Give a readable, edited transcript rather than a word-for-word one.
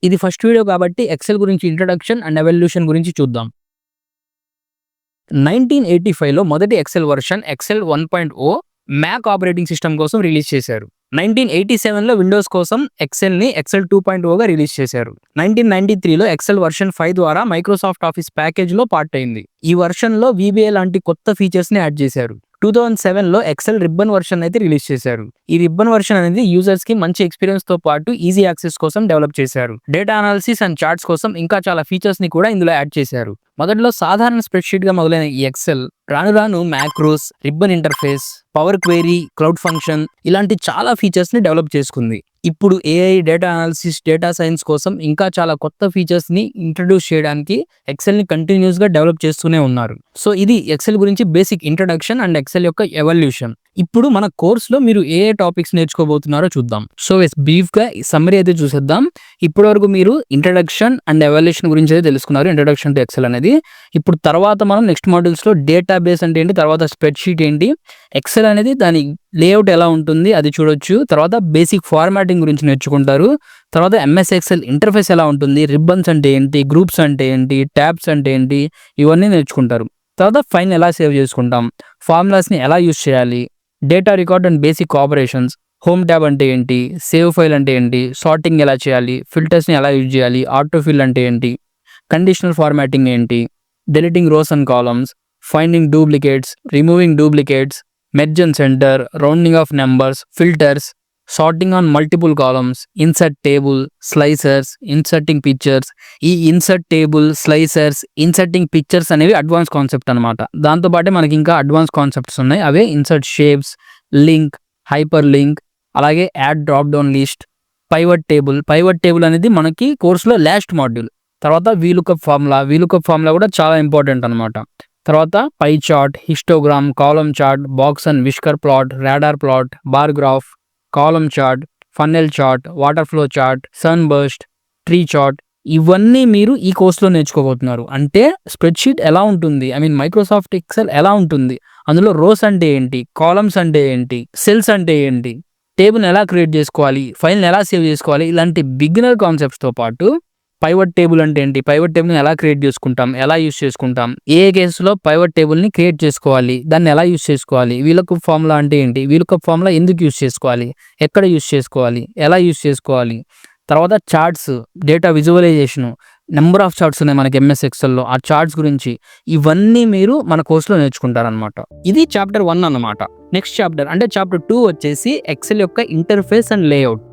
ఇది first video కాబట్టి Excel గురించి ఇంట్రడక్షన్ అండ్ ఎవల్యూషన్ గురించి చూద్దాం. 1985లో మొదటి Excel version Excel 1.0 Mac operating system కోసం రిలీజ్ చేశారు. 1987లో విండోస్ కోసం ఎక్సెల్ని ఎక్సెల్ 2.0గా రిలీజ్ చేశారు. 1993లో ఎక్సెల్ వర్షన్ 5 ద్వారా మైక్రోసాఫ్ట్ ఆఫీస్ ప్యాకేజ్లో పార్ట్ అయింది. ఈ వర్షన్లో VBA లాంటి కొత్త ఫీచర్స్ని యాడ్ చేశారు. 2007లో ఎక్సెల్ రిబ్బన్ వర్షన్ అయితే రిలీజ్ చేశారు. ఈ రిబ్బన్ వర్షన్ అనేది యూజర్స్ కి మంచి ఎక్స్పీరియన్స్ తో పాటు ఈజీ యాక్సెస్ కోసం డెవలప్ చేశారు. డేటా అనాలిసిస్ అండ్ చార్ట్స్ కోసం ఇంకా చాలా ఫీచర్స్ ని కూడా ఇందులో యాడ్ చేశారు. మొదట్లో సాధారణ స్ప్రెడ్షీట్ గా మొదలైన ఈ ఎక్సెల్ రాను రాను macros, ribbon interface, power query, cloud function ఇలాంటి చాలా ఫీచర్స్ ని డెవలప్ చేసుకుంది. ఇప్పుడు AI, data analysis, data science కోసం ఇంకా చాలా కొత్త ఫీచర్స్ ని ఇంట్రడ్యూస్ చేయడానికి ఎక్సెల్ ని కంటిన్యూస్ గా డెవలప్ చేస్తూనే ఉన్నారు. సో ఇది ఎక్సెల్ గురించి బేసిక్ ఇంట్రడక్షన్ అండ్ ఎక్సెల్ యొక్క ఎవల్యూషన్. ఇప్పుడు మన కోర్సులో మీరు ఏ టాపిక్స్ నేర్చుకోబోతున్నారో చూద్దాం. సో బ్రీఫ్ గా సమ్మరీ అయితే చూసేద్దాం. ఇప్పటి వరకు మీరు ఇంట్రడక్షన్ అండ్ ఎవల్యూషన్ గురించి అయితే తెలుసుకున్నారు, ఇంట్రడక్షన్ టు ఎక్సెల్ అనేది. ఇప్పుడు తర్వాత మనం నెక్స్ట్ మాడ్యూల్స్ లో డేటా బేస్ అంటే ఏంటి, తర్వాత స్ప్రెడ్ షీట్ ఏంటి, ఎక్సెల్ అనేది దాని లేఅవుట్ ఎలా ఉంటుంది అది చూడొచ్చు, తర్వాత బేసిక్ ఫార్మాటింగ్ గురించి నేర్చుకుంటారు, తర్వాత MS ఎక్సెల్ ఇంటర్ఫేస్ ఎలా ఉంటుంది, రిబ్బన్స్ అంటే ఏంటి, గ్రూప్స్ అంటే ఏంటి, ట్యాబ్స్ అంటే ఏంటి, ఇవన్నీ నేర్చుకుంటారు. తర్వాత ఫైల్ ఎలా సేవ్ చేసుకుంటాం, ఫార్ములాస్ని ఎలా యూజ్ చేయాలి, data record and basic operations, home tab అంటే ఏంటి, సేవ్ ఫైల్ అంటే ఏంటి, సార్టింగ్ ఎలా చేయాలి, ఫిల్టర్స్ని ఎలా యూజ్ చేయాలి, ఆటోఫిల్ అంటే ఏంటి, కండిషనల్ ఫార్మాటింగ్ ఏంటి, deleting rows and columns, finding duplicates, removing duplicates, merge and center, rounding off numbers, filters, sorting on multiple columns, insert table, slicers, inserting pictures. ఈ insert table, slicers, inserting pictures అనేవి advance concept అనమాట. దాంతోపాటే మనకి ఇంకా advance concepts ఉన్నాయి. అవే insert shapes, link, hyper link, అలాగే add drop down list, pivot table. Pivot table అనేది మనకి కోర్సులో లాస్ట్ మాడ్యూల్. తర్వాత వీలుకప్ ఫార్ములా కూడా చాలా ఇంపార్టెంట్ అనమాట. తర్వాత pie chart, histogram, column chart, box and whisker plot, radar plot, bar graph, column chart, funnel chart, water flow chart, sunburst, tree chart, ఇవన్నీ మీరు ఈ కోర్సులో నేర్చుకోబోతున్నారు. అంటే స్ప్రెడ్షీట్ ఎలా ఉంటుంది, మైక్రోసాఫ్ట్ ఎక్సెల్ ఎలా ఉంటుంది, అందులో రోస్ అంటే ఏంటి, కాలమ్స్ అంటే ఏంటి, సెల్స్ అంటే ఏంటి, టేబుల్ని ఎలా క్రియేట్ చేసుకోవాలి, ఫైల్ని ఎలా సేవ్ చేసుకోవాలి, ఇలాంటి బిగినర్ కాన్సెప్ట్స్తో పాటు పైవట్ టేబుల్ అంటే ఏంటి, పైవట్ టేబుల్ని ఎలా క్రియేట్ చేసుకుంటాం, ఎలా యూస్ చేసుకుంటాం, ఏ కేసులో పైవట్ టేబుల్ని క్రియేట్ చేసుకోవాలి, దాన్ని ఎలా యూస్ చేసుకోవాలి, వీలుకప్ ఫార్ములా అంటే ఏంటి, వీలుకప్ ఫార్ములా ఎందుకు యూస్ చేసుకోవాలి, ఎక్కడ యూస్ చేసుకోవాలి, ఎలా యూస్ చేసుకోవాలి, తర్వాత charts, data visualisation, number of charts ఉన్నాయి మనకి MS ఎక్సెల్లో, ఆ చార్ట్స్ గురించి ఇవన్నీ మీరు మన కోర్సులో నేర్చుకుంటారనమాట. ఇది చాప్టర్ 1 అన్నమాట. నెక్స్ట్ చాప్టర్ అంటే చాప్టర్ 2 వచ్చేసి ఎక్సెల్ యొక్క ఇంటర్ఫేస్ అండ్ లేఅవుట్.